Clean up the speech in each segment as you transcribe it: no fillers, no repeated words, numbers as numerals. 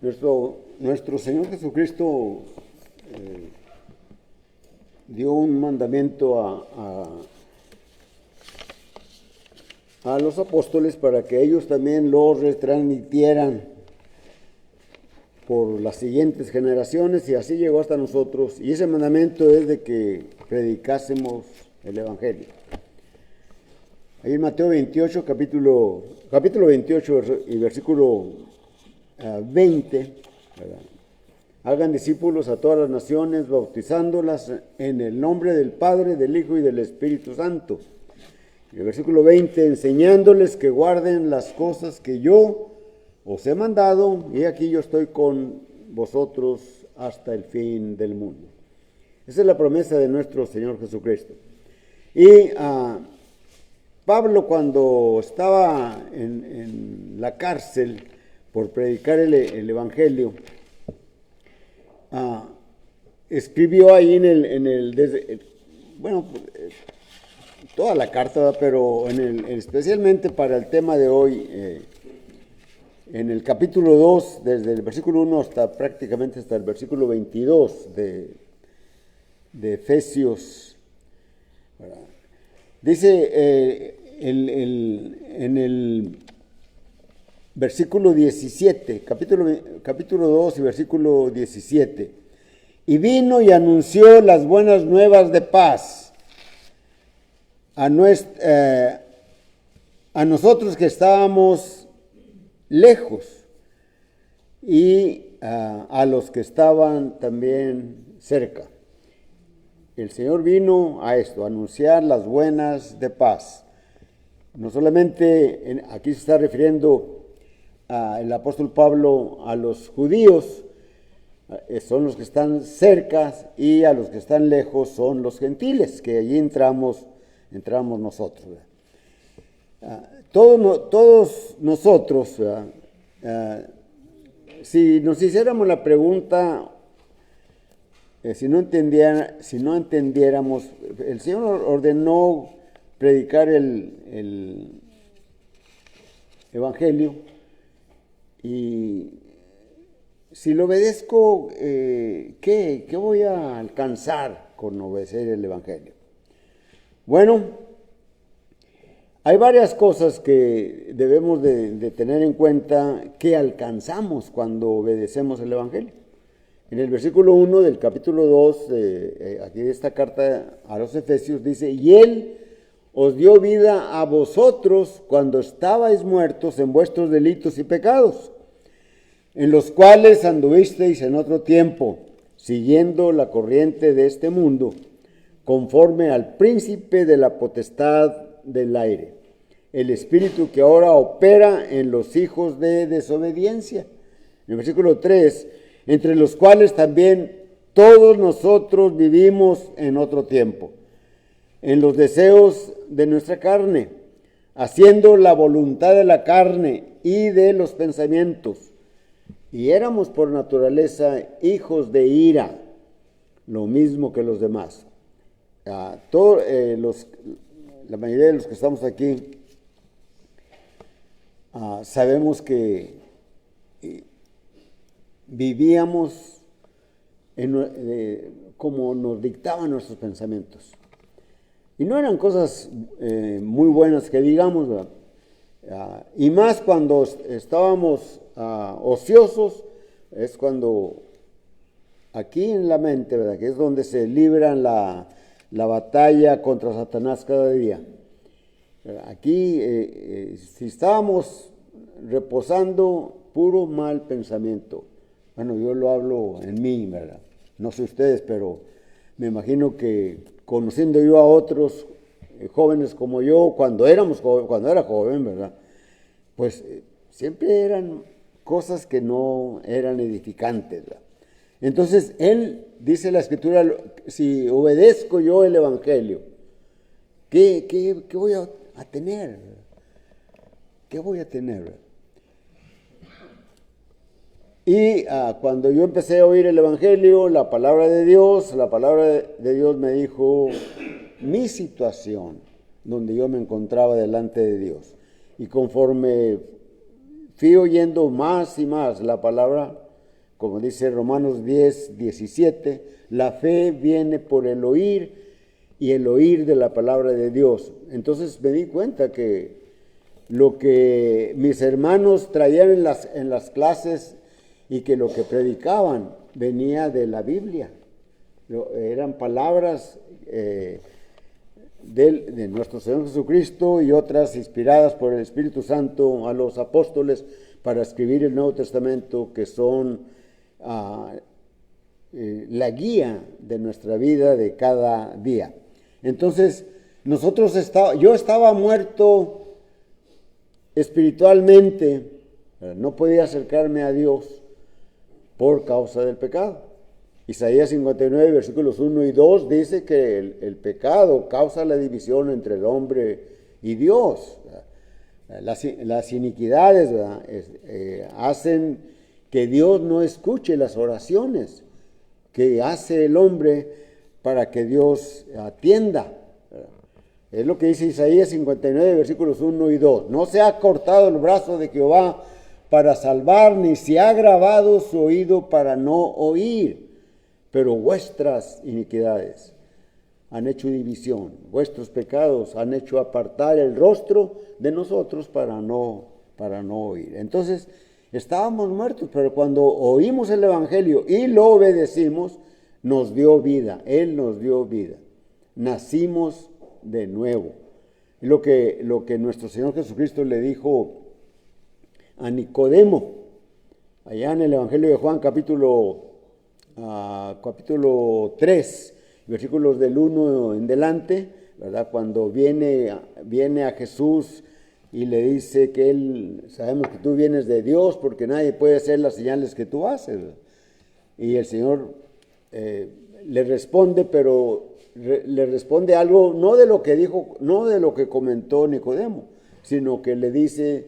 Nuestro Señor Jesucristo dio un mandamiento a los apóstoles para que ellos también lo retransmitieran por las siguientes generaciones, y así llegó hasta nosotros. Y ese mandamiento es de que predicásemos el Evangelio. Ahí en Mateo 28, capítulo 28 y versículo 20, ¿verdad? Hagan discípulos a todas las naciones, bautizándolas en el nombre del Padre, del Hijo y del Espíritu Santo. Y el versículo 20, enseñándoles que guarden las cosas que yo os he mandado, y aquí yo estoy con vosotros hasta el fin del mundo. Esa es la promesa de nuestro Señor Jesucristo. Y Pablo, cuando estaba en la cárcel por predicar el Evangelio, escribió ahí toda la carta, pero especialmente para el tema de hoy, en el capítulo 2, desde el versículo 1 prácticamente hasta el versículo 22 de Efesios, ¿verdad? Dice en el versículo 17, capítulo 2 y versículo 17, y vino y anunció las buenas nuevas de paz a nosotros que estábamos lejos y a los que estaban también cerca. El Señor vino a esto, a anunciar las buenas de paz. No solamente aquí se está refiriendo el apóstol Pablo a los judíos, son los que están cerca, y a los que están lejos son los gentiles, que allí entramos nosotros. Todos nosotros, si nos hiciéramos la pregunta, si no entendiéramos, el Señor ordenó predicar el Evangelio, y si lo obedezco, ¿qué voy a alcanzar con obedecer el Evangelio? Bueno, hay varias cosas que debemos de tener en cuenta que alcanzamos cuando obedecemos el Evangelio. En el versículo 1 del capítulo 2, aquí de esta carta a los Efesios, dice, y Él os dio vida a vosotros cuando estabais muertos en vuestros delitos y pecados, en los cuales anduvisteis en otro tiempo, siguiendo la corriente de este mundo, conforme al príncipe de la potestad del aire, el espíritu que ahora opera en los hijos de desobediencia. En el versículo 3, entre los cuales también todos nosotros vivimos en otro tiempo, en los deseos de nuestra carne, haciendo la voluntad de la carne y de los pensamientos, y éramos por naturaleza hijos de ira, lo mismo que los demás. La mayoría de los que estamos aquí sabemos que vivíamos como nos dictaban nuestros pensamientos, y no eran cosas muy buenas que digamos, ¿verdad? Y más cuando estábamos ociosos, es cuando aquí en la mente, ¿verdad?, que es donde se libran la batalla contra Satanás cada día. Aquí, si estábamos reposando, puro mal pensamiento. Bueno, yo lo hablo en mí, ¿verdad? No sé ustedes, pero me imagino que conociendo yo a otros jóvenes como yo, cuando era joven, ¿verdad?, pues siempre eran cosas que no eran edificantes, ¿verdad? Entonces, él, dice la Escritura, si obedezco yo el Evangelio, ¿qué voy a tener? ¿Qué voy a tener? Y cuando yo empecé a oír el Evangelio, la palabra de Dios me dijo mi situación, donde yo me encontraba delante de Dios. Y conforme fui oyendo más y más la palabra, como dice Romanos 10:17, la fe viene por el oír y el oír de la palabra de Dios. Entonces me di cuenta que lo que mis hermanos traían en las clases y que lo que predicaban venía de la Biblia. Eran palabras de nuestro Señor Jesucristo y otras inspiradas por el Espíritu Santo a los apóstoles para escribir el Nuevo Testamento, que son la guía de nuestra vida de cada día. Entonces, yo estaba muerto espiritualmente, no podía acercarme a Dios por causa del pecado. Isaías 59, versículos 1 y 2 dice que el pecado causa la división entre el hombre y Dios. Las iniquidades hacen que Dios no escuche las oraciones que hace el hombre para que Dios atienda. Es lo que dice Isaías 59, versículos 1 y 2. No se ha cortado el brazo de Jehová para salvar, ni se ha grabado su oído para no oír. Pero vuestras iniquidades han hecho división, vuestros pecados han hecho apartar el rostro de nosotros para no oír. Entonces, estábamos muertos, pero cuando oímos el Evangelio y lo obedecimos, nos dio vida, Él nos dio vida. Nacimos de nuevo. Lo que nuestro Señor Jesucristo le dijo a Nicodemo, allá en el Evangelio de Juan, capítulo 3, versículos del 1 en delante, ¿verdad? Cuando viene a Jesús y le dice que sabemos que tú vienes de Dios porque nadie puede hacer las señales que tú haces, ¿verdad? Y el Señor le responde, pero le responde algo no de lo que dijo, no de lo que comentó Nicodemo, sino que le dice: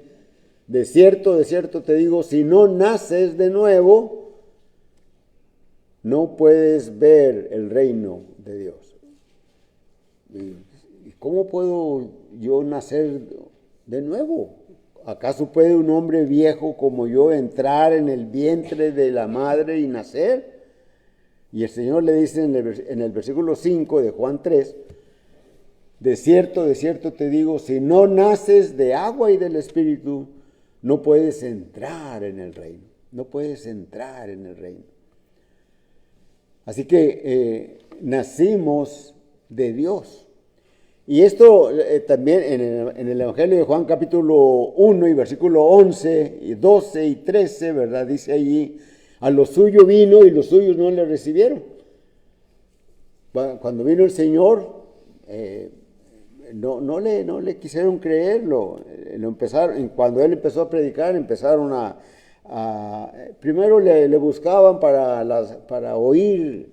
de cierto te digo, si no naces de nuevo, no puedes ver el reino de Dios. ¿Y cómo puedo yo nacer de nuevo? ¿Acaso puede un hombre viejo como yo entrar en el vientre de la madre y nacer? Y el Señor le dice en el versículo 5 de Juan 3, de cierto te digo, si no naces de agua y del Espíritu, no puedes entrar en el reino. No puedes entrar en el reino. Así que nacimos de Dios. Y esto también en el Evangelio de Juan capítulo 1 y versículo 11, y 12 y 13, ¿verdad? Dice allí: a lo suyo vino y los suyos no le recibieron. Cuando vino el Señor, no le quisieron creerlo. Cuando Él empezó a predicar, empezaron primero le buscaban para oír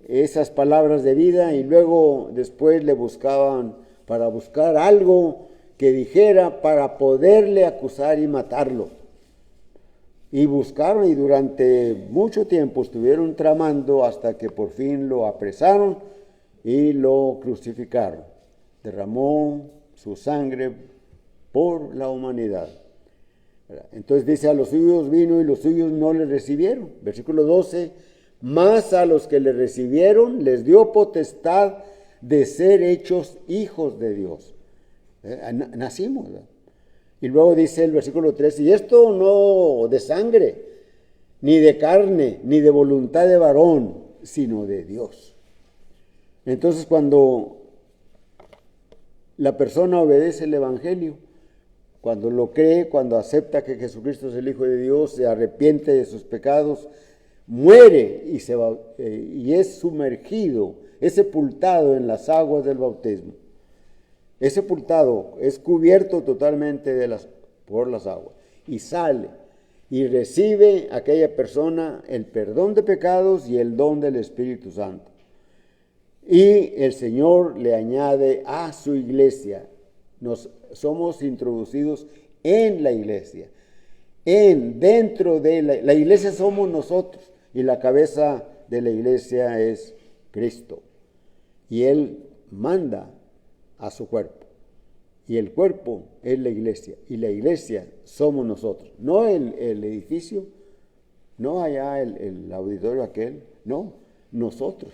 esas palabras de vida, y luego después le buscaban para buscar algo que dijera para poderle acusar y matarlo. Y buscaron, y durante mucho tiempo estuvieron tramando hasta que por fin lo apresaron y lo crucificaron. Derramó su sangre por la humanidad. Entonces dice: a los suyos vino y los suyos no le recibieron. Versículo 12: mas a los que le recibieron les dio potestad de ser hechos hijos de Dios. Nacimos, ¿verdad? Y luego dice el versículo 13: y esto no de sangre, ni de carne, ni de voluntad de varón, sino de Dios. Entonces, cuando la persona obedece el Evangelio, cuando lo cree, cuando acepta que Jesucristo es el Hijo de Dios, se arrepiente de sus pecados, muere y es sumergido, es sepultado en las aguas del bautismo. Es sepultado, es cubierto totalmente por las aguas, y sale y recibe aquella persona el perdón de pecados y el don del Espíritu Santo. Y el Señor le añade a su iglesia. Somos introducidos en la iglesia. Dentro de la iglesia somos nosotros, y la cabeza de la iglesia es Cristo. Y Él manda a su cuerpo. Y el cuerpo es la iglesia. Y la iglesia somos nosotros. No el edificio, no allá el auditorio aquel, no, nosotros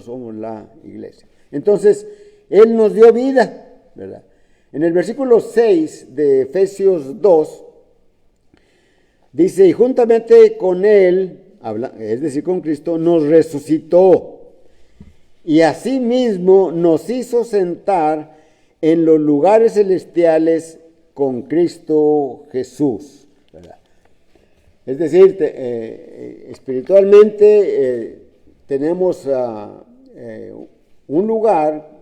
somos la iglesia. Entonces, Él nos dio vida, ¿verdad? En el versículo 6 de Efesios 2, dice, y juntamente con Él, es decir, con Cristo, nos resucitó, y asimismo nos hizo sentar en los lugares celestiales con Cristo Jesús, ¿verdad? Es decir, espiritualmente tenemos un lugar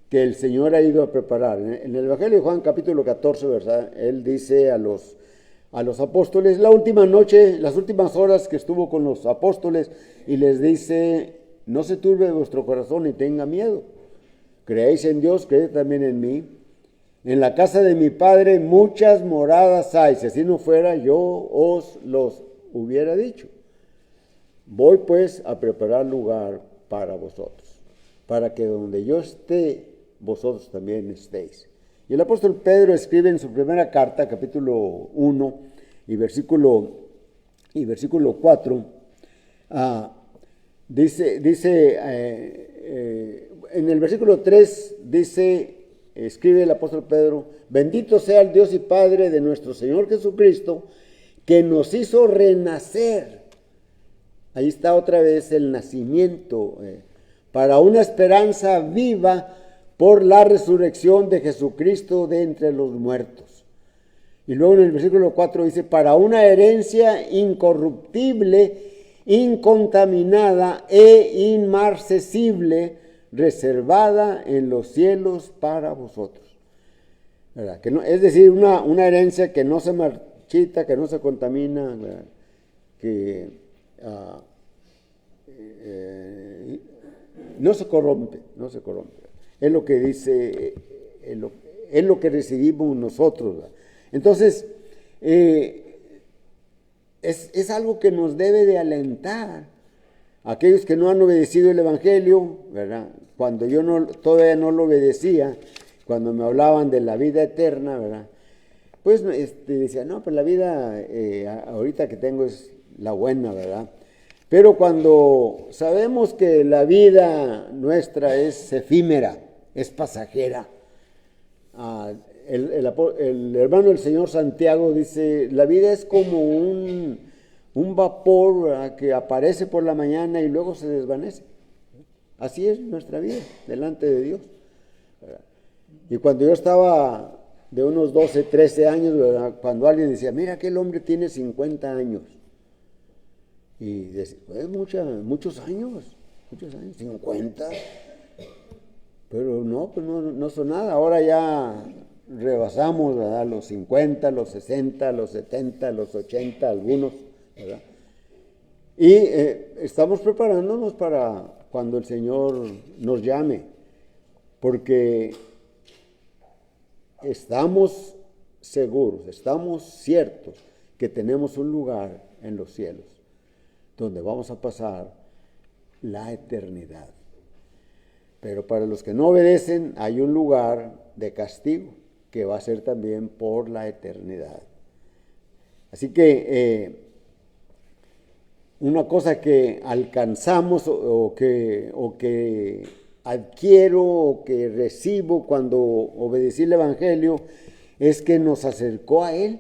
que el Señor ha ido a preparar. En el Evangelio de Juan capítulo 14, ¿verdad? Él dice a los apóstoles, la última noche, las últimas horas que estuvo con los apóstoles, y les dice, no se turbe vuestro corazón ni tenga miedo. Creéis en Dios, creed también en mí. En la casa de mi Padre muchas moradas hay. Si así no fuera, yo os los hubiera dicho. Voy pues a preparar lugar para vosotros, para que donde yo esté, vosotros también estéis. Y el apóstol Pedro escribe en su primera carta, capítulo 1 y versículo 4, dice en el versículo 3 escribe el apóstol Pedro, bendito sea el Dios y Padre de nuestro Señor Jesucristo, que nos hizo renacer. Ahí está otra vez el nacimiento, para una esperanza viva por la resurrección de Jesucristo de entre los muertos. Y luego en el versículo 4 dice, para una herencia incorruptible, incontaminada e inmarcesible, reservada en los cielos para vosotros. ¿Verdad? Que no, es decir, una herencia que no se marchita, que no se contamina, ¿verdad? Que no se corrompe. Es lo que dice, es lo que recibimos nosotros, ¿verdad? Entonces, es algo que nos debe de alentar. Aquellos que no han obedecido el Evangelio, ¿verdad? Cuando yo todavía no lo obedecía, cuando me hablaban de la vida eterna, ¿verdad? Pues decía, no, pues la vida ahorita que tengo es la buena, ¿verdad? Pero cuando sabemos que la vida nuestra es efímera, es pasajera, el hermano del Señor Santiago dice, la vida es como un vapor, ¿verdad?, que aparece por la mañana y luego se desvanece. Así es nuestra vida delante de Dios, ¿verdad? Y cuando yo estaba de unos 12, 13 años, ¿verdad?, cuando alguien decía, mira, aquel hombre tiene 50 años. Y decía, pues muchos años, 50. Pero no, pues no son nada. Ahora ya rebasamos, ¿verdad?, los 50, los 60, los 70, los 80, algunos, ¿verdad? Y estamos preparándonos para cuando el Señor nos llame, porque estamos seguros, estamos ciertos que tenemos un lugar en los cielos donde vamos a pasar la eternidad. Pero para los que no obedecen hay un lugar de castigo que va a ser también por la eternidad. Así que una cosa que alcanzamos o que adquiero o que recibo cuando obedecí el Evangelio es que nos acercó a Él,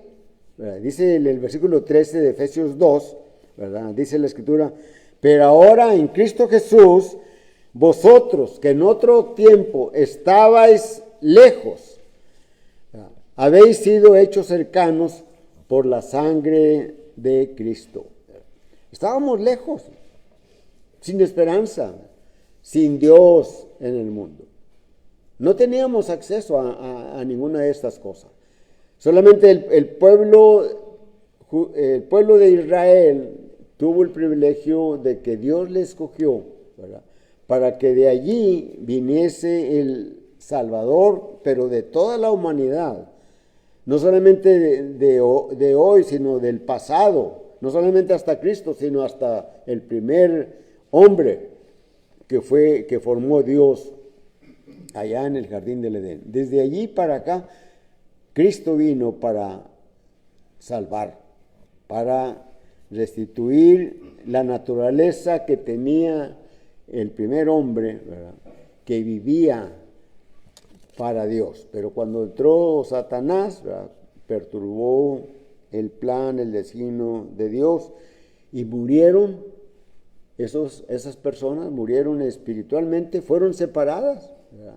¿verdad? Dice el versículo 13 de Efesios 2, ¿verdad? Dice la Escritura, pero ahora en Cristo Jesús, vosotros que en otro tiempo estabais lejos, ¿verdad?, habéis sido hechos cercanos por la sangre de Cristo. Estábamos lejos, sin esperanza, sin Dios en el mundo. No teníamos acceso a ninguna de estas cosas. Solamente el pueblo de Israel tuvo el privilegio de que Dios le escogió, ¿verdad?, para que de allí viniese el Salvador, pero de toda la humanidad. No solamente de hoy, sino del pasado. No solamente hasta Cristo, sino hasta el primer hombre que formó Dios allá en el jardín del Edén. Desde allí para acá, Cristo vino para salvar, para restituir la naturaleza que tenía el primer hombre, ¿verdad?, que vivía para Dios. Pero cuando entró Satanás, ¿verdad?, perturbó el plan, el destino de Dios, y murieron, esas personas murieron espiritualmente, fueron separadas, ¿verdad?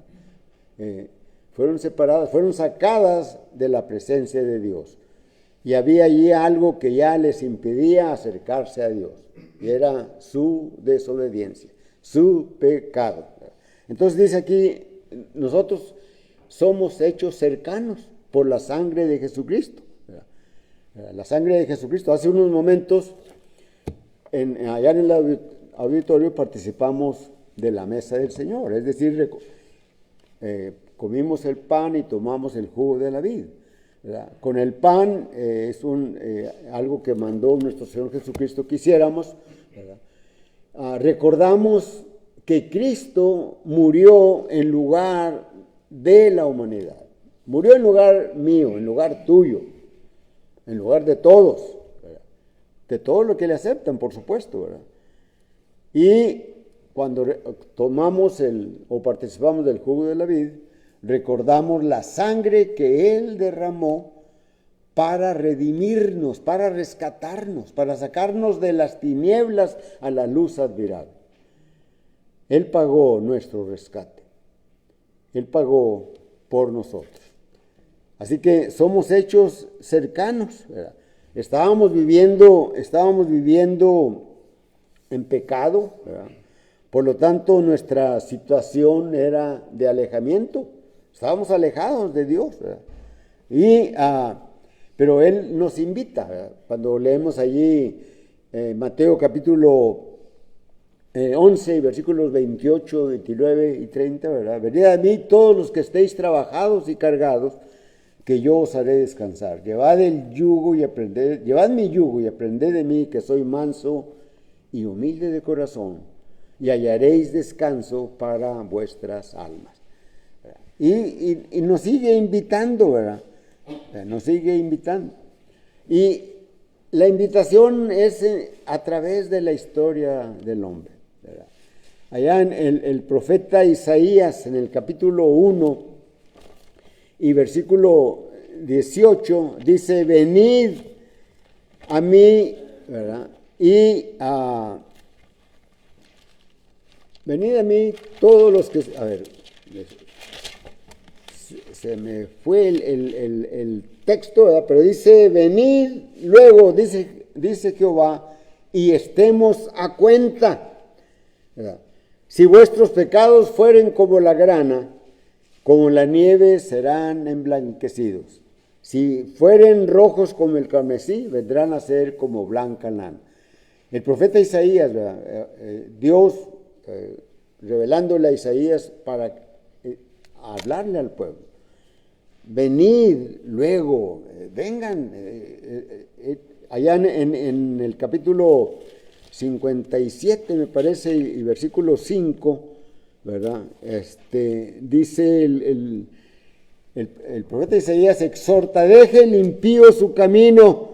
Fueron separadas, fueron sacadas de la presencia de Dios. Y había allí algo que ya les impedía acercarse a Dios, y era su desobediencia, su pecado. Entonces dice aquí, nosotros somos hechos cercanos por la sangre de Jesucristo. La sangre de Jesucristo. Hace unos momentos, allá en el auditorio, participamos de la mesa del Señor, es decir, comimos el pan y tomamos el jugo de la vid, ¿verdad? Con el pan es algo que mandó nuestro Señor Jesucristo que hiciéramos, ¿verdad? Recordamos que Cristo murió en lugar de la humanidad, murió en lugar mío, en lugar tuyo, en lugar de todos, ¿verdad?, de todos los que le aceptan, por supuesto, ¿verdad? Y cuando tomamos o participamos del jugo de la vid, recordamos la sangre que Él derramó para redimirnos, para rescatarnos, para sacarnos de las tinieblas a la luz admirable. Él pagó nuestro rescate. Él pagó por nosotros. Así que somos hechos cercanos, ¿verdad? Estábamos viviendo en pecado, ¿verdad? Por lo tanto, nuestra situación era de alejamiento. Estábamos alejados de Dios, ¿verdad? Pero Él nos invita, ¿verdad? Cuando leemos allí Mateo capítulo 11, versículos 28, 29 y 30, ¿verdad? Venid a mí todos los que estéis trabajados y cargados, que yo os haré descansar. Llevad mi yugo y aprended de mí, que soy manso y humilde de corazón, y hallaréis descanso para vuestras almas. Y nos sigue invitando, ¿verdad? Nos sigue invitando. Y la invitación es a través de la historia del hombre, ¿verdad? Allá en el profeta Isaías, en el capítulo 1 y versículo 18, dice: venid a mí, ¿verdad? Venid a mí todos los que... A ver, se me fue el texto, ¿verdad? Pero dice: venid luego, dice Jehová, y estemos a cuenta, ¿verdad? Si vuestros pecados fueren como la grana, como la nieve serán emblanquecidos. Si fueren rojos como el carmesí, vendrán a ser como blanca lana. El profeta Isaías, ¿verdad? Dios revelándole a Isaías para hablarle al pueblo. Venid luego, vengan. Allá en el capítulo 57, me parece, y versículo 5, ¿verdad? Dice el profeta Isaías: exhorta, deje el impío su camino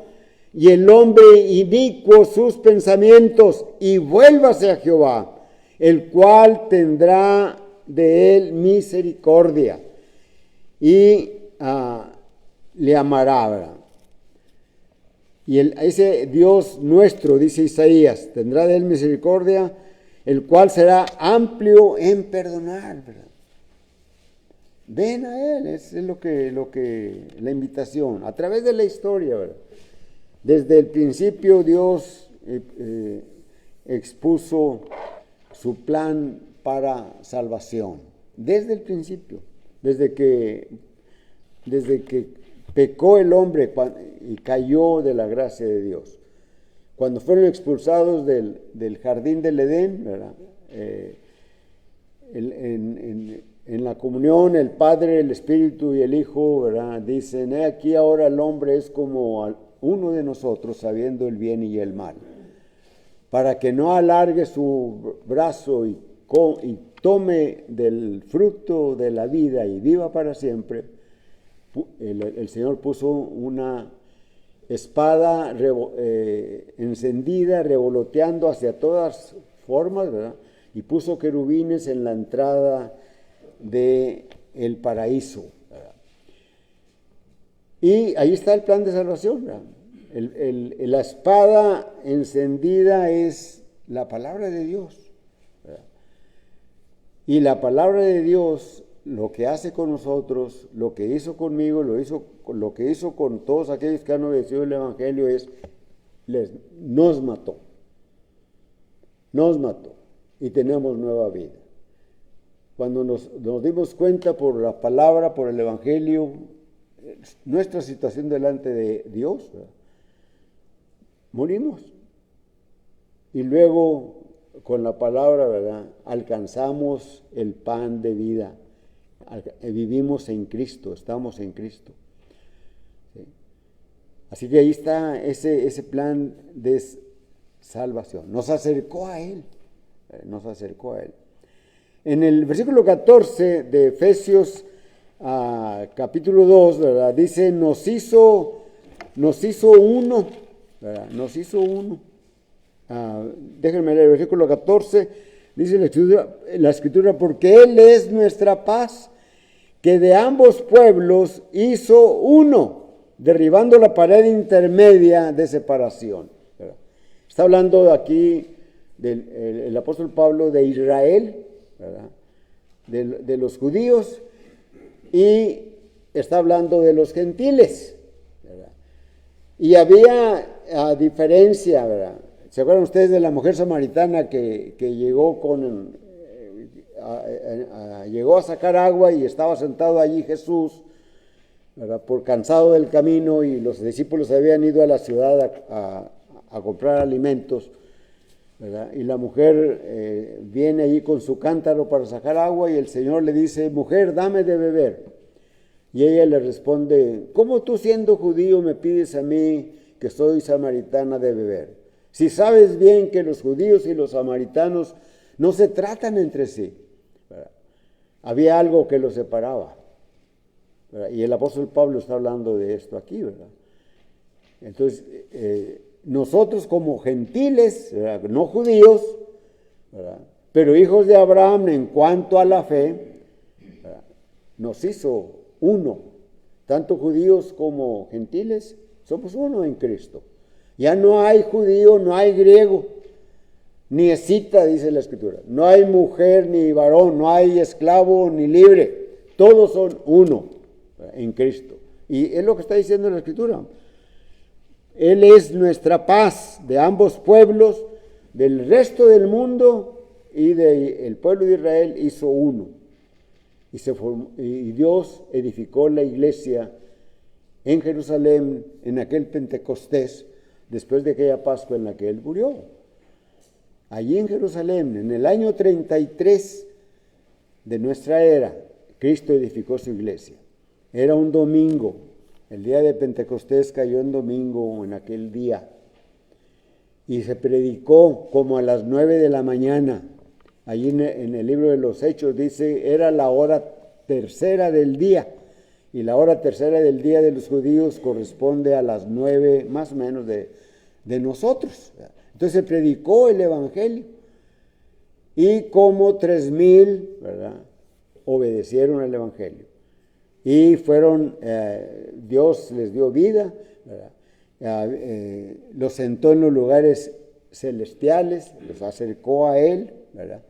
y el hombre inicuo sus pensamientos, y vuélvase a Jehová, el cual tendrá de él misericordia y le amará, ¿verdad? Y ese Dios nuestro, dice Isaías, tendrá de él misericordia, el cual será amplio en perdonar, ¿verdad? Ven a Él, es lo que la invitación, a través de la historia, ¿verdad? Desde el principio Dios expuso su plan para salvación, desde el principio, desde que pecó el hombre y cayó de la gracia de Dios. Cuando fueron expulsados del jardín del Edén, ¿verdad? En la comunión, el Padre, el Espíritu y el Hijo, ¿verdad?, dicen: he aquí ahora el hombre es como uno de nosotros, sabiendo el bien y el mal. Para que no alargue su brazo y tome del fruto de la vida y viva para siempre, el Señor puso una espada encendida, revoloteando hacia todas formas, ¿verdad? Y puso querubines en la entrada del paraíso, ¿verdad? Y ahí está el plan de salvación, ¿verdad? La espada encendida es la palabra de Dios, ¿verdad? Y la palabra de Dios, lo que hace con nosotros, lo que hizo conmigo, lo que hizo con todos aquellos que han obedecido el Evangelio nos mató y tenemos nueva vida. Cuando nos dimos cuenta por la palabra, por el Evangelio, nuestra situación delante de Dios, ¿verdad? Morimos. Y luego, con la palabra, ¿verdad?, alcanzamos el pan de vida. Vivimos en Cristo, estamos en Cristo. ¿Sí? Así que ahí está ese plan de salvación. Nos acercó a Él. En el versículo 14 de Efesios, capítulo 2, ¿verdad?, dice, nos hizo uno, ¿verdad? Nos hizo uno. Déjenme leer el versículo 14, dice la escritura, porque Él es nuestra paz, que de ambos pueblos hizo uno, derribando la pared intermedia de separación, ¿verdad? Está hablando aquí el apóstol Pablo de Israel, ¿verdad?, de los judíos, y está hablando de los gentiles, ¿verdad? Y había diferencia, ¿verdad? ¿Se acuerdan ustedes de la mujer samaritana que llegó llegó a sacar agua y estaba sentado allí Jesús, ¿verdad?, por cansado del camino, y los discípulos habían ido a la ciudad a comprar alimentos, ¿verdad? Y la mujer viene allí con su cántaro para sacar agua, y el Señor le dice, mujer, dame de beber. Y ella le responde, ¿cómo tú, siendo judío, me pides a mí, que soy samaritana, de beber? Si sabes bien que los judíos y los samaritanos no se tratan entre sí, ¿verdad? Había algo que los separaba, ¿verdad? Y el apóstol Pablo está hablando de esto aquí, ¿verdad? Entonces, nosotros como gentiles, ¿verdad?, no judíos, ¿verdad?, pero hijos de Abraham en cuanto a la fe, ¿verdad?, nos hizo uno. Tanto judíos como gentiles somos uno en Cristo. Ya no hay judío, no hay griego, ni escita, dice la Escritura. No hay mujer ni varón, no hay esclavo ni libre. Todos son uno, ¿verdad?, en Cristo. Y es lo que está diciendo la Escritura. Él es nuestra paz, de ambos pueblos, del resto del mundo y del pueblo de Israel hizo uno. Y Dios edificó la iglesia en Jerusalén en aquel Pentecostés, después de aquella Pascua en la que Él murió. Allí en Jerusalén, en el año 33 de nuestra era, Cristo edificó su iglesia. Era un domingo. El día de Pentecostés cayó en domingo en aquel día. Y se predicó como a las 9 de la mañana. Allí en el libro de los Hechos dice, era la hora tercera del día. Y la hora tercera del día de los judíos corresponde a las 9 más o menos de nosotros. Entonces se predicó el Evangelio. Y como 3,000, ¿verdad?, obedecieron al Evangelio. Y Dios les dio vida, ¿verdad? Los sentó en los lugares celestiales, los acercó a Él, ¿verdad?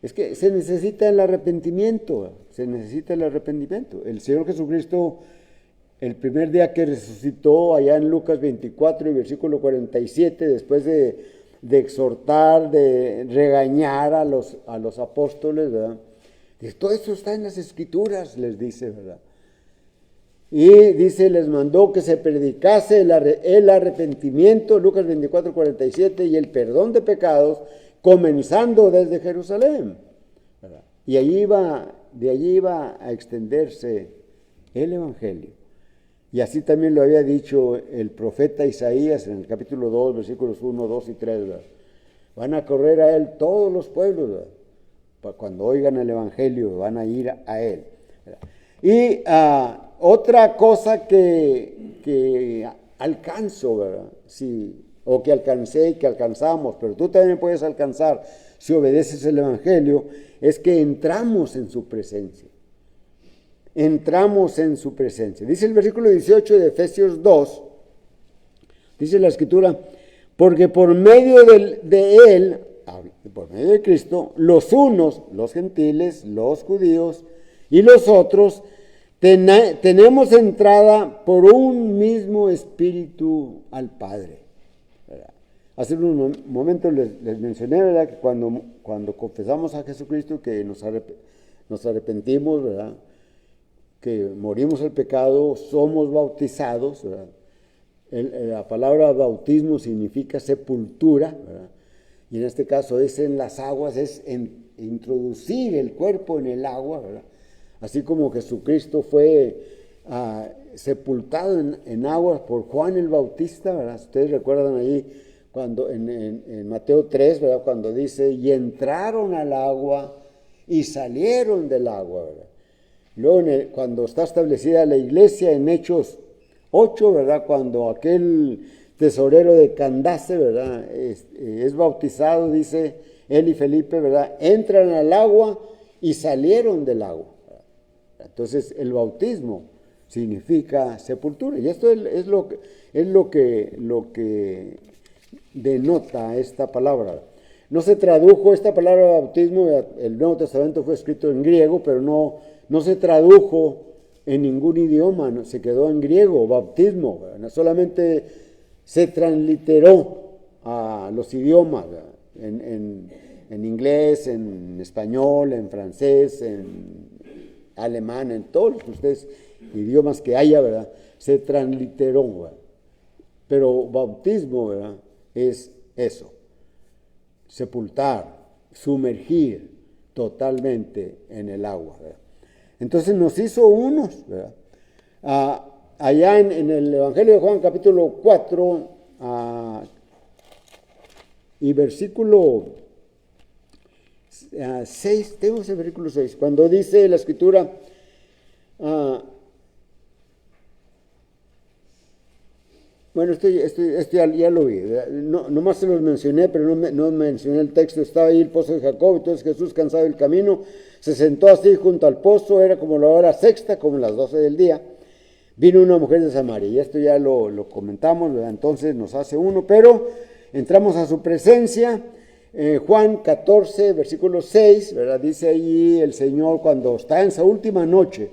Es que se necesita el arrepentimiento, El Señor Jesucristo, el primer día que resucitó, allá en Lucas 24 y versículo 47, después de exhortar, de regañar a los apóstoles, ¿verdad?, todo eso está en las Escrituras, les dice, ¿verdad? Y dice, les mandó que se predicase el arrepentimiento, Lucas 24, 47, y el perdón de pecados, comenzando desde Jerusalén, ¿verdad? Y de allí iba a extenderse el Evangelio. Y así también lo había dicho el profeta Isaías en el capítulo 2, versículos 1, 2 y 3, ¿verdad? Van a correr a Él todos los pueblos, ¿verdad? Cuando oigan el Evangelio van a ir a Él, ¿verdad? Y otra cosa que alcanzo, ¿verdad? Sí, o que alcancé y que alcanzamos, pero tú también puedes alcanzar si obedeces el Evangelio, es que entramos en su presencia. Entramos en su presencia. Dice el versículo 18 de Efesios 2, dice la Escritura, porque por medio de Él, por medio de Cristo, los unos, los gentiles, los judíos y los otros, tenemos entrada por un mismo espíritu al Padre. ¿Verdad? Hace un momento les mencioné, ¿verdad?, que cuando confesamos a Jesucristo, que nos arrepentimos, ¿verdad?, que morimos al pecado, somos bautizados, ¿verdad? La palabra bautismo significa sepultura, ¿verdad? Y en este caso es en las aguas, es introducir el cuerpo en el agua, ¿verdad? Así como Jesucristo fue sepultado en aguas por Juan el Bautista, ¿verdad? Ustedes recuerdan ahí cuando en Mateo 3, ¿verdad?, cuando dice, y entraron al agua y salieron del agua, ¿verdad? Luego, cuando está establecida la iglesia en Hechos 8, ¿verdad?, cuando aquel tesorero de Candace, ¿verdad?, es bautizado, dice él y Felipe, ¿verdad?, entran al agua y salieron del agua. Entonces, el bautismo significa sepultura, y esto es lo que denota esta palabra. No se tradujo esta palabra bautismo, el Nuevo Testamento fue escrito en griego, pero no se tradujo en ningún idioma, ¿no? Se quedó en griego, bautismo, ¿verdad? Solamente se transliteró a los idiomas, en inglés, en español, en francés, en alemán, en todos los idiomas que haya, ¿verdad?, se transliteró, ¿verdad? Pero bautismo, ¿verdad?, es eso, sepultar, sumergir totalmente en el agua, ¿verdad? Entonces nos hizo unos, ¿verdad? Allá en el Evangelio de Juan, capítulo 4, y versículo 6, tengo ese versículo 6, cuando dice la Escritura, bueno, esto ya lo vi, nomás se los mencioné, pero no mencioné el texto. Estaba ahí el pozo de Jacob, entonces Jesús, cansado del camino, se sentó así junto al pozo, era como la hora sexta, como las 12 del día. Vino una mujer de Samaria, y esto ya lo comentamos, ¿verdad? Entonces nos hace uno, pero entramos a su presencia. Juan 14, versículo 6, ¿verdad?, dice ahí el Señor, cuando está en su última noche,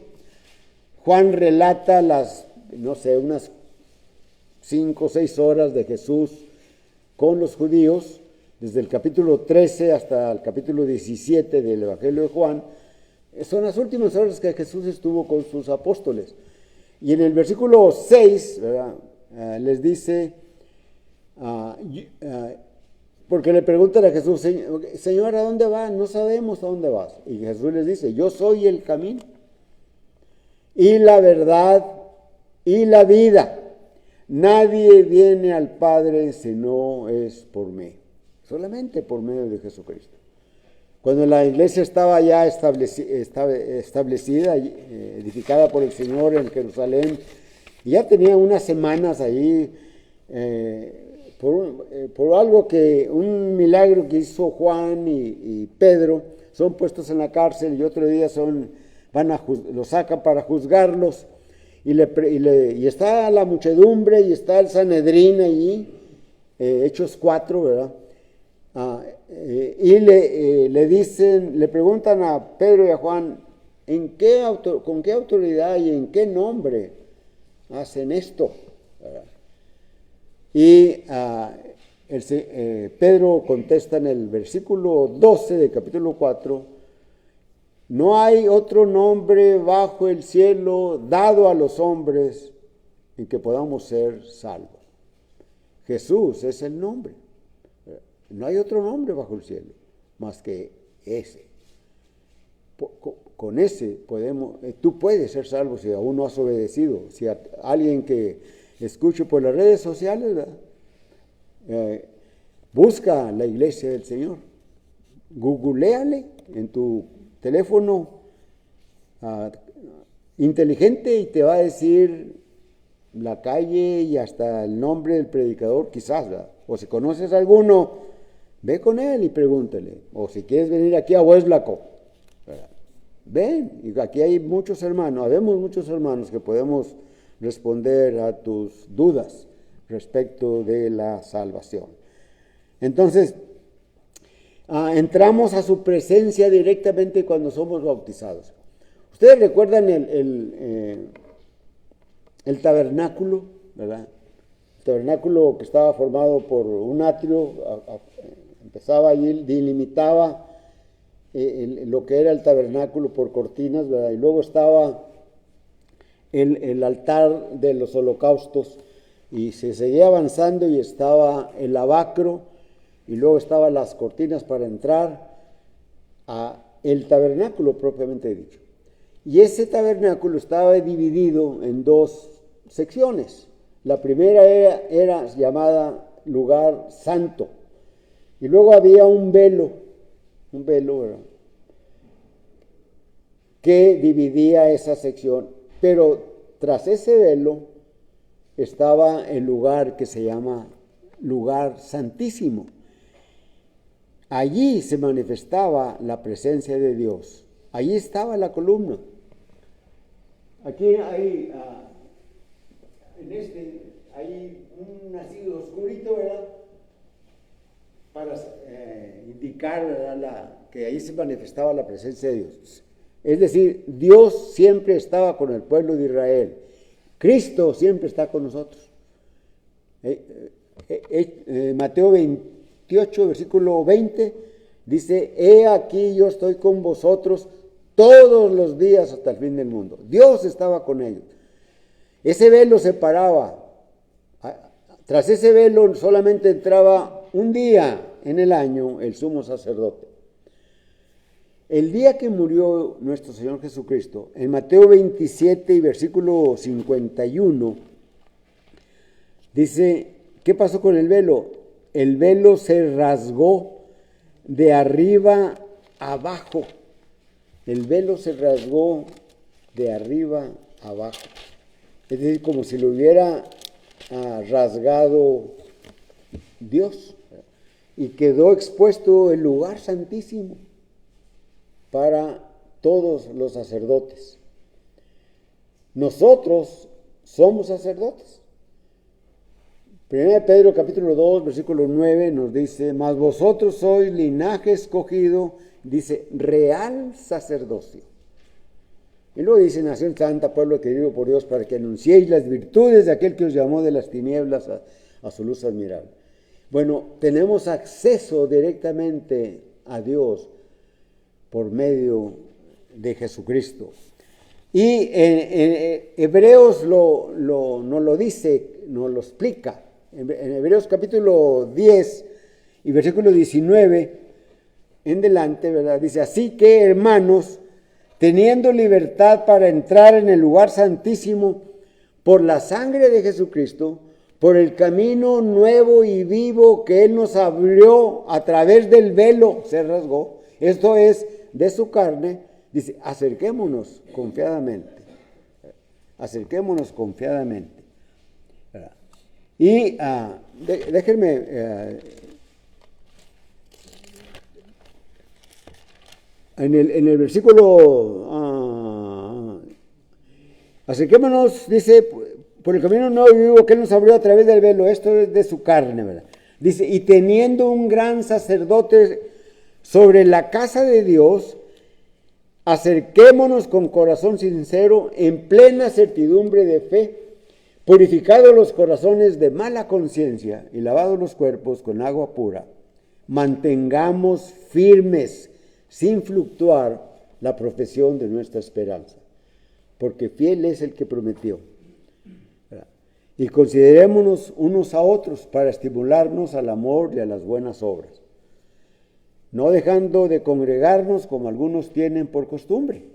Juan relata unas 5 o 6 horas de Jesús con los judíos, desde el capítulo 13 hasta el capítulo 17 del Evangelio de Juan. Son las últimas horas que Jesús estuvo con sus apóstoles. Y en el versículo 6, ¿verdad?, les dice, porque le preguntan a Jesús, Señor, ¿a dónde vas? No sabemos a dónde vas. Y Jesús les dice, yo soy el camino y la verdad y la vida. Nadie viene al Padre si no es por mí, solamente por medio de Jesucristo. Cuando la iglesia estaba ya establecida, edificada por el Señor en Jerusalén, y ya tenía unas semanas ahí, por algo un milagro que hizo Juan y Pedro, son puestos en la cárcel y otro día los sacan para juzgarlos. Y está la muchedumbre y está el Sanedrín allí, Hechos 4, ¿verdad? Y le preguntan a Pedro y a Juan, ¿con qué autoridad y en qué nombre hacen esto? ¿Verdad? Y Pedro contesta en el versículo 12 del capítulo 4, no hay otro nombre bajo el cielo dado a los hombres en que podamos ser salvos. Jesús es el nombre. No hay otro nombre bajo el cielo más que ese. Con ese tú puedes ser salvo si aún no has obedecido. Si alguien que escuche por las redes sociales, busca la iglesia del Señor. Googleale en tu teléfono inteligente y te va a decir la calle y hasta el nombre del predicador, quizás, ¿verdad? O si conoces a alguno, ve con él y pregúntale. O si quieres venir aquí a Hueslaco, ¿verdad? Ven, y aquí hay muchos hermanos, habemos muchos hermanos que podemos responder a tus dudas respecto de la salvación. Entonces, entramos a su presencia directamente cuando somos bautizados. Ustedes recuerdan el tabernáculo, ¿verdad? El tabernáculo que estaba formado por un atrio, empezaba allí, delimitaba lo que era el tabernáculo por cortinas, ¿verdad? Y luego estaba el altar de los holocaustos, y se seguía avanzando y estaba el lavacro, y luego estaban las cortinas para entrar a el tabernáculo propiamente dicho. Y ese tabernáculo estaba dividido en dos secciones. La primera era llamada lugar santo, y luego había un velo, ¿verdad?, que dividía esa sección, pero tras ese velo estaba el lugar que se llama lugar santísimo. Allí se manifestaba la presencia de Dios. Allí estaba la columna. Aquí hay, hay un así oscurito, ¿verdad?, para indicar, ¿verdad?, que ahí se manifestaba la presencia de Dios. Es decir, Dios siempre estaba con el pueblo de Israel. Cristo siempre está con nosotros. Mateo 28, versículo 20, dice: he aquí yo estoy con vosotros todos los días hasta el fin del mundo. Dios estaba con ellos. Ese velo separaba. Tras ese velo solamente entraba un día en el año el sumo sacerdote. El día que murió nuestro Señor Jesucristo, en Mateo 27 y versículo 51, dice: ¿qué pasó con el velo? El velo se rasgó de arriba abajo. El velo se rasgó de arriba abajo. Es decir, como si lo hubiera rasgado Dios. Y quedó expuesto el lugar santísimo para todos los sacerdotes. Nosotros somos sacerdotes. 1 Pedro capítulo 2, versículo 9 nos dice: mas vosotros sois linaje escogido, dice, real sacerdocio. Y luego dice: nación santa, pueblo querido por Dios, para que anunciéis las virtudes de aquel que os llamó de las tinieblas a su luz admirable. Bueno, tenemos acceso directamente a Dios por medio de Jesucristo. Y en Hebreos nos lo dice, nos lo explica. En Hebreos capítulo 10 y versículo 19 en delante, ¿verdad? Dice: así que, hermanos, teniendo libertad para entrar en el lugar santísimo por la sangre de Jesucristo, por el camino nuevo y vivo que Él nos abrió a través del velo, se rasgó, esto es, de su carne, dice: acerquémonos confiadamente. Acerquémonos confiadamente. Y déjenme en el versículo acerquémonos, dice, por el camino nuevo y vivo que Él nos abrió a través del velo, esto es de su carne, ¿verdad? Dice: y teniendo un gran sacerdote sobre la casa de Dios, acerquémonos con corazón sincero, en plena certidumbre de fe, purificados los corazones de mala conciencia y lavados los cuerpos con agua pura, mantengamos firmes, sin fluctuar, la profesión de nuestra esperanza, porque fiel es el que prometió. Y considerémonos unos a otros para estimularnos al amor y a las buenas obras, no dejando de congregarnos como algunos tienen por costumbre,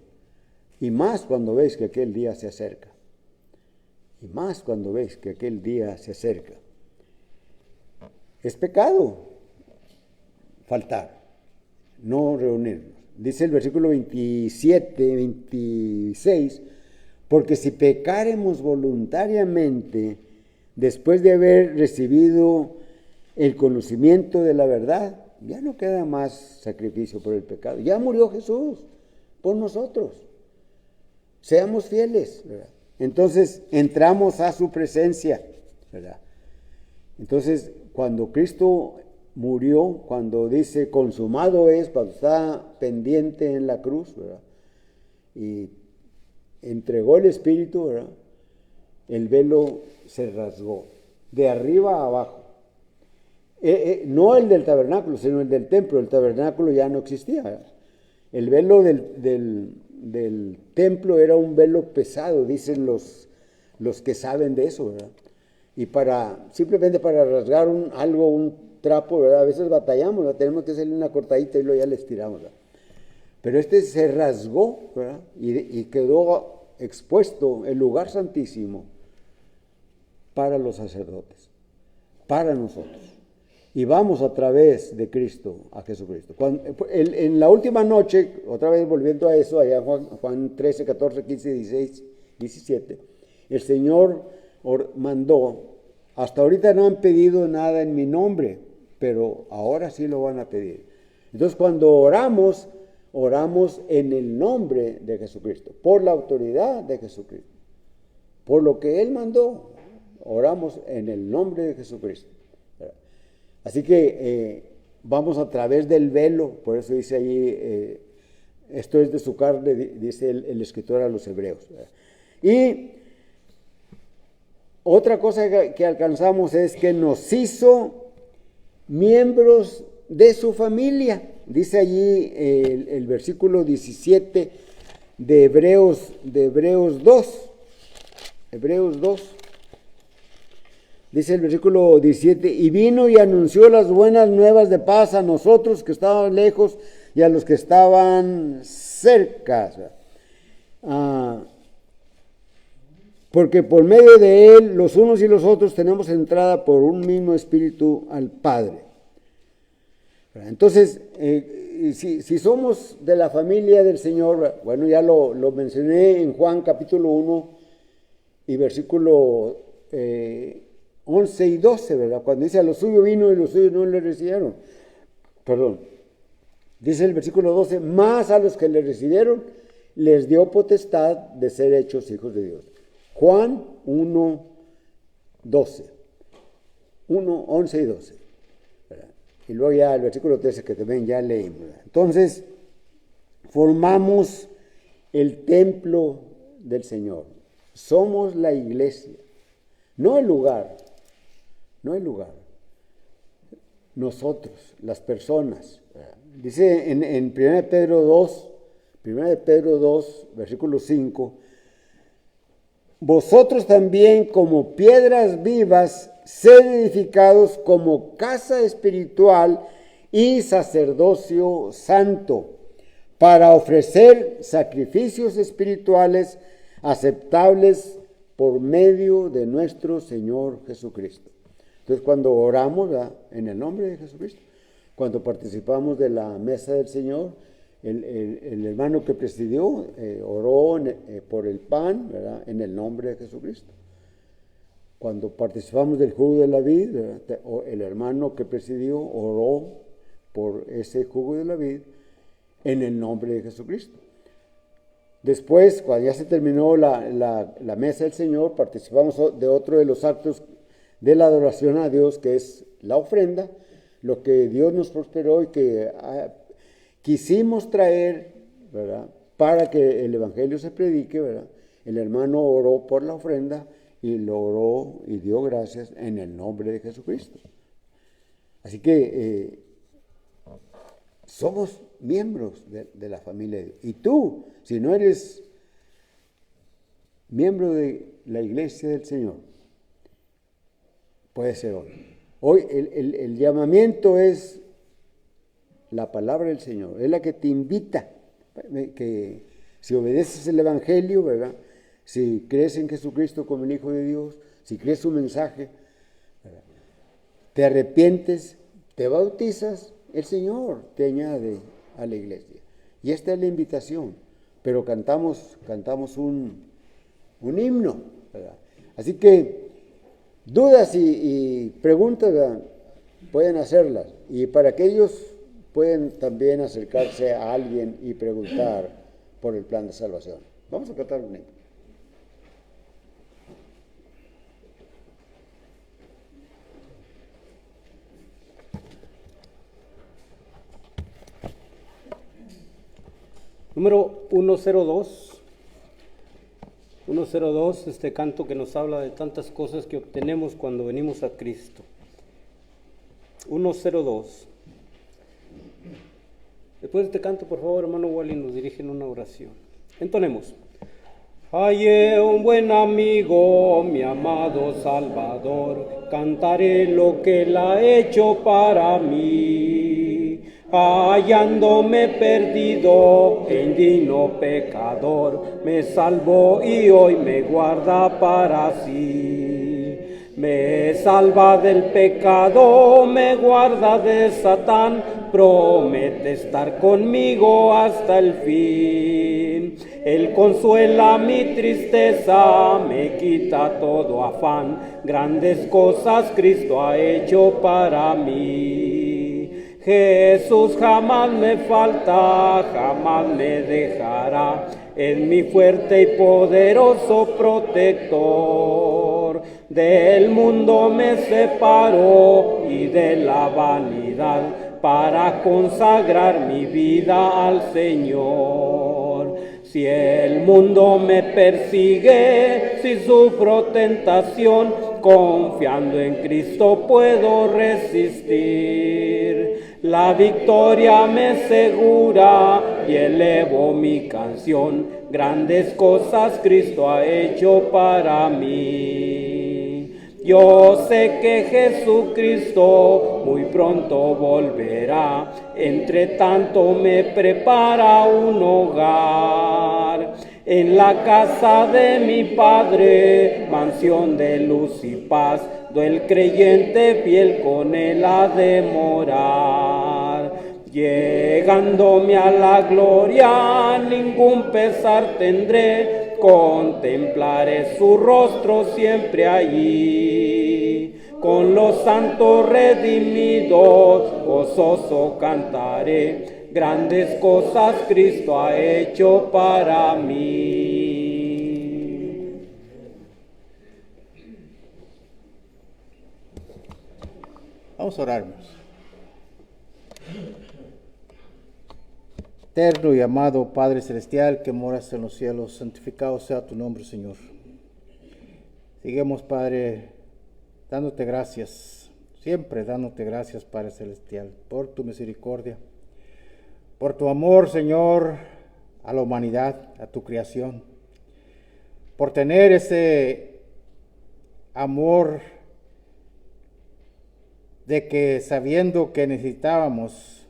y más cuando veis que aquel día se acerca. Y más cuando veis que aquel día se acerca. Es pecado faltar, no reunirnos. Dice el versículo 27, 26, Porque si pecáremos voluntariamente, después de haber recibido el conocimiento de la verdad, ya no queda más sacrificio por el pecado. Ya murió Jesús por nosotros. Seamos fieles, ¿verdad? Entonces entramos a su presencia, ¿verdad? Entonces, cuando Cristo murió, cuando dice consumado es, cuando está pendiente en la cruz, ¿verdad? Y entregó el Espíritu, ¿verdad? El velo se rasgó de arriba a abajo. No el del tabernáculo, sino el del templo. El tabernáculo ya no existía, ¿verdad? El velo del templo era un velo pesado, dicen los que saben de eso, ¿verdad? Y simplemente para rasgar un trapo, ¿verdad? A veces batallamos, ¿verdad? Tenemos que hacerle una cortadita y luego ya le estiramos, ¿verdad? Pero este se rasgó, ¿verdad? Y quedó expuesto el lugar santísimo para los sacerdotes, para nosotros. Y vamos a través de Cristo a Jesucristo. En la última noche, otra vez volviendo a eso, allá Juan 13, 14, 15, 16, 17, el Señor mandó, hasta ahorita no han pedido nada en mi nombre, pero ahora sí lo van a pedir. Entonces cuando oramos en el nombre de Jesucristo, por la autoridad de Jesucristo, por lo que Él mandó, oramos en el nombre de Jesucristo. Así que vamos a través del velo, por eso dice ahí, esto es de su carne, dice el escritor a los hebreos. Y otra cosa que alcanzamos es que nos hizo miembros de su familia. Dice allí el versículo 17 de Hebreos 2. Hebreos 2. Dice el versículo 17, y vino y anunció las buenas nuevas de paz a nosotros que estaban lejos y a los que estaban cerca. Porque por medio de él, los unos y los otros tenemos entrada por un mismo espíritu al Padre. Entonces, si somos de la familia del Señor, bueno, ya lo mencioné en Juan capítulo 1 y versículo 11 y 12, ¿verdad? Cuando dice a los suyos vino y los suyos no le recibieron. Perdón. Dice el versículo 12, más a los que le recibieron les dio potestad de ser hechos hijos de Dios. Juan 1, 12. 1, 11 y 12. ¿Verdad? Y luego ya el versículo 13 que también ya leímos, ¿verdad? Entonces, formamos el templo del Señor. Somos la iglesia. No el lugar. Nosotros, las personas. Dice en 1 Pedro 2, versículo 5, vosotros también como piedras vivas, sed edificados como casa espiritual y sacerdocio santo, para ofrecer sacrificios espirituales aceptables por medio de nuestro Señor Jesucristo. Entonces, cuando oramos, ¿verdad?, en el nombre de Jesucristo, cuando participamos de la mesa del Señor, el hermano que presidió oró por el pan, ¿verdad?, en el nombre de Jesucristo. Cuando participamos del jugo de la vid, ¿verdad?, el hermano que presidió oró por ese jugo de la vid en el nombre de Jesucristo. Después, cuando ya se terminó la mesa del Señor, participamos de otro de los actos de la adoración a Dios, que es la ofrenda, lo que Dios nos prosperó y que quisimos traer, ¿verdad?, para que el Evangelio se predique, ¿verdad? El hermano oró por la ofrenda y lo oró y dio gracias en el nombre de Jesucristo. Así que somos miembros de la familia de Dios. Y tú, si no eres miembro de la iglesia del Señor, puede ser hoy. Hoy el llamamiento es la palabra del Señor, es la que te invita, que si obedeces el Evangelio, ¿verdad?, si crees en Jesucristo como el Hijo de Dios, si crees su mensaje, ¿verdad?, te arrepientes, te bautizas, el Señor te añade a la iglesia. Y esta es la invitación, pero cantamos un himno, ¿verdad? Así que dudas y preguntas, ¿verdad?, pueden hacerlas, y para que ellos pueden también acercarse a alguien y preguntar por el plan de salvación. Vamos a cantar un himno. Número 102. 102, este canto que nos habla de tantas cosas que obtenemos cuando venimos a Cristo. 102. Después de este canto, por favor, hermano Wally, nos dirige en una oración. Entonemos. Hallé un buen amigo, mi amado Salvador, cantaré lo que él ha hecho para mí. Hallándome perdido e indigno pecador, me salvó y hoy me guarda para sí. Me salva del pecado, me guarda de Satán, promete estar conmigo hasta el fin. Él consuela mi tristeza, me quita todo afán, grandes cosas Cristo ha hecho para mí. Jesús jamás me falta, jamás me dejará, es mi fuerte y poderoso protector. Del mundo me separó y de la vanidad para consagrar mi vida al Señor. Si el mundo me persigue, si sufro tentación, confiando en Cristo puedo resistir. La victoria me segura y elevo mi canción. Grandes cosas Cristo ha hecho para mí. Yo sé que Jesucristo muy pronto volverá. Entre tanto me prepara un hogar. En la casa de mi Padre, mansión de luz y paz, el creyente fiel con él ha de morar. Llegándome a la gloria, ningún pesar tendré, contemplaré su rostro siempre allí. Con los santos redimidos, gozoso cantaré, grandes cosas Cristo ha hecho para mí. Vamos a orarnos. Eterno y amado Padre Celestial que moras en los cielos, santificado sea tu nombre, Señor. Seguimos, Padre, dándote gracias, siempre dándote gracias, Padre Celestial, por tu misericordia, por tu amor, Señor, a la humanidad, a tu creación, por tener ese amor de que sabiendo que necesitábamos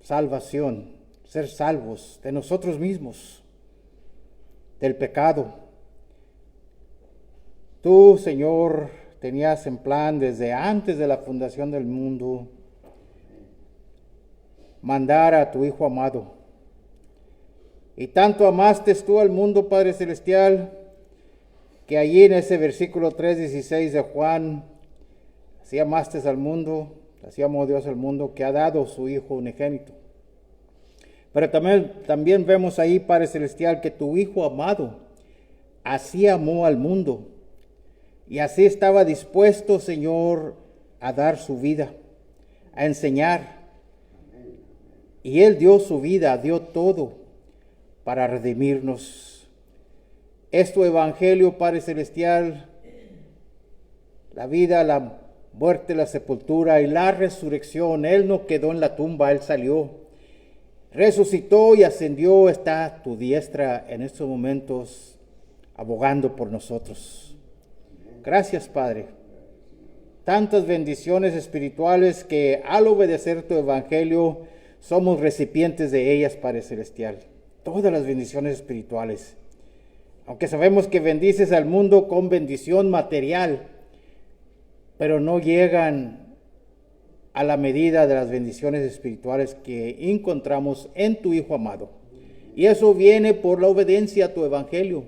salvación, ser salvos de nosotros mismos, del pecado, tú, Señor, tenías en plan desde antes de la fundación del mundo mandar a tu Hijo amado. Y tanto amaste tú al mundo, Padre Celestial, que allí en ese versículo 3:16 de Juan, así amaste al mundo, así amó Dios al mundo, que ha dado su Hijo unigénito. Pero también vemos ahí, Padre Celestial, que tu Hijo amado así amó al mundo. Y así estaba dispuesto, Señor, a dar su vida, a enseñar. Y Él dio su vida, dio todo para redimirnos. Es tu evangelio, Padre Celestial, la vida, la muerte, la sepultura y la resurrección. Él no quedó en la tumba, Él salió, resucitó y ascendió, está a tu diestra en estos momentos, abogando por nosotros. Gracias, Padre. Tantas bendiciones espirituales que al obedecer tu evangelio somos recipientes de ellas, Padre Celestial. Todas las bendiciones espirituales. Aunque sabemos que bendices al mundo con bendición material, pero no llegan a la medida de las bendiciones espirituales que encontramos en tu Hijo amado. Y eso viene por la obediencia a tu evangelio.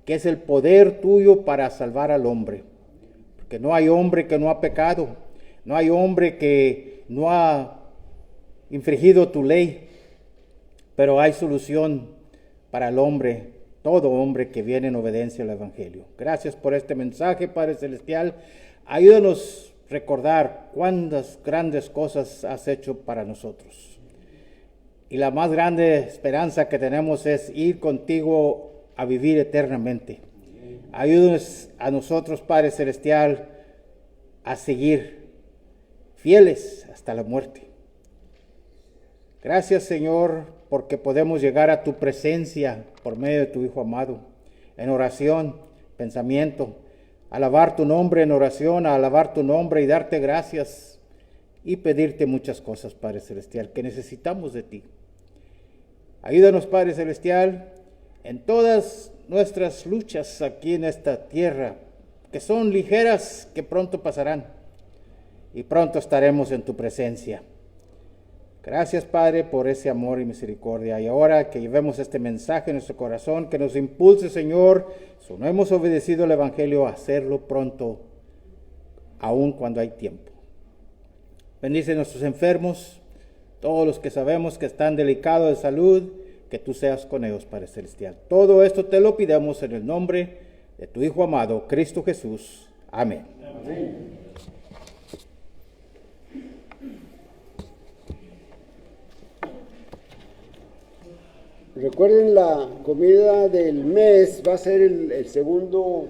que es el poder tuyo para salvar al hombre. Porque no hay hombre que no ha pecado, no hay hombre que no ha infringido tu ley, pero hay solución para el hombre, todo hombre que viene en obediencia al Evangelio. Gracias por este mensaje, Padre Celestial. Ayúdanos a recordar cuántas grandes cosas has hecho para nosotros. Y la más grande esperanza que tenemos es ir contigo a vivir eternamente. Ayúdanos a nosotros, Padre Celestial, a seguir fieles hasta la muerte. Gracias, Señor, porque podemos llegar a tu presencia por medio de tu Hijo amado, en oración, pensamiento, alabar tu nombre en oración, alabar tu nombre y darte gracias y pedirte muchas cosas, Padre Celestial, que necesitamos de ti. Ayúdanos, Padre Celestial, en todas nuestras luchas aquí en esta tierra, que son ligeras, que pronto pasarán, y pronto estaremos en tu presencia. Gracias, Padre, por ese amor y misericordia. Y ahora que llevemos este mensaje en nuestro corazón, que nos impulse, Señor, si no hemos obedecido el Evangelio, a hacerlo pronto, aun cuando hay tiempo. Bendice a nuestros enfermos, todos los que sabemos que están delicados de salud, que tú seas con ellos, Padre Celestial. Todo esto te lo pidamos en el nombre de tu Hijo amado, Cristo Jesús. Amén. Amén. Recuerden, la comida del mes va a ser el segundo